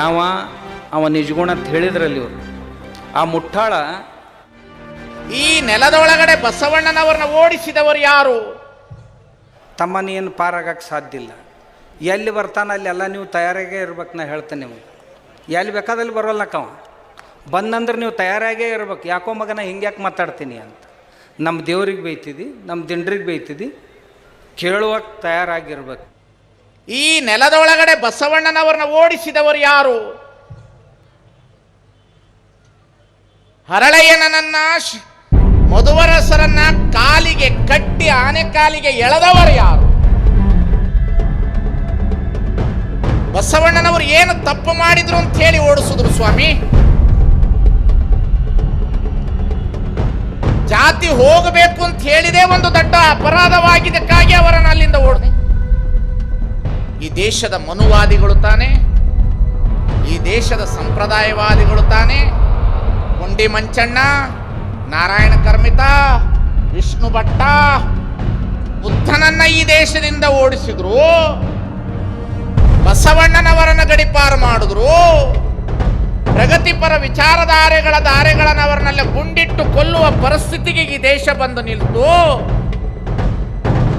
ಯಾವ ಅವ ನಿಜಗುಣ ಅಂತ ಹೇಳಿದ್ರಲ್ಲಿ ಇವರು ಆ ಮುಟ್ಟಾಳ ಈ ನೆಲದ ಒಳಗಡೆ ಬಸವಣ್ಣನವರನ್ನ ಓಡಿಸಿದವರು ಯಾರು? ತಮ್ಮನ ಏನು ಪಾರಾಗಕ್ಕೆ ಸಾಧ್ಯ ಇಲ್ಲ. ಎಲ್ಲಿ ಬರ್ತಾನೆ ಅಲ್ಲೆಲ್ಲ ನೀವು ತಯಾರಾಗೇ ಇರ್ಬೇಕು. ನಾ ಹೇಳ್ತೇನೆ ನಿಮಗೆ, ಎಲ್ಲಿ ಬೇಕಾದಲ್ಲಿ ಬರೋಲ್ಲಕ್ಕವ ಬಂದಂದ್ರೆ ನೀವು ತಯಾರಾಗೇ ಇರ್ಬೇಕು. ಯಾಕೋ ಮಗನ ಹಿಂಗ್ಯಾಕೆ ಮಾತಾಡ್ತೀನಿ ಅಂತ. ನಮ್ಮ ದೇವ್ರಿಗೆ ಬೈತಿದ್ದಿ, ನಮ್ಮ ದಿಂಡ್ರಿಗೆ ಬೈತಿದ್ದಿ, ಕೇಳುವಕ್ಕೆ ತಯಾರಾಗಿರ್ಬೇಕು. ಈ ನೆಲದ ಒಳಗಡೆ ಬಸವಣ್ಣನವರನ್ನ ಓಡಿಸಿದವರು ಯಾರು? ಹರಳಯ್ಯನನ್ನ ಮಧುವರಸರನ್ನ ಕಾಲಿಗೆ ಕಟ್ಟಿ ಆನೆ ಕಾಲಿಗೆ ಎಳೆದವರು ಯಾರು? ಬಸವಣ್ಣನವರು ಏನು ತಪ್ಪು ಮಾಡಿದ್ರು ಅಂತ ಹೇಳಿ ಓಡಿಸಿದ್ರು ಸ್ವಾಮಿ? ಜಾತಿ ಹೋಗಬೇಕು ಅಂತ ಹೇಳಿದೆ ಒಂದು ದೊಡ್ಡ ಅಪರಾಧವಾಗಿದ್ದಕ್ಕಾಗಿ ಅವರನ್ನು ಅಲ್ಲಿಂದ ಓಡಿದೆ. ಈ ದೇಶದ ಮನುವಾದಿಗಳು ತಾನೆ, ಈ ದೇಶದ ಸಂಪ್ರದಾಯವಾದಿಗಳು ತಾನೆ, ಗುಂಡಿ ಮಂಚಣ್ಣ, ನಾರಾಯಣ ಕರ್ಮಿತ, ವಿಷ್ಣು ಭಟ್ಟ, ಬುದ್ಧನನ್ನ ಈ ದೇಶದಿಂದ ಓಡಿಸಿದ್ರು, ಬಸವಣ್ಣನವರನ್ನ ಗಡಿಪಾರು ಮಾಡಿದ್ರು, ಪ್ರಗತಿಪರ ವಿಚಾರಧಾರೆಗಳನ್ನ ಅವರನ್ನೆಲ್ಲ ಗುಂಡಿಟ್ಟು ಕೊಲ್ಲುವ ಪರಿಸ್ಥಿತಿಗೆ ಈ ದೇಶ ಬಂದು ನಿಲ್ತು.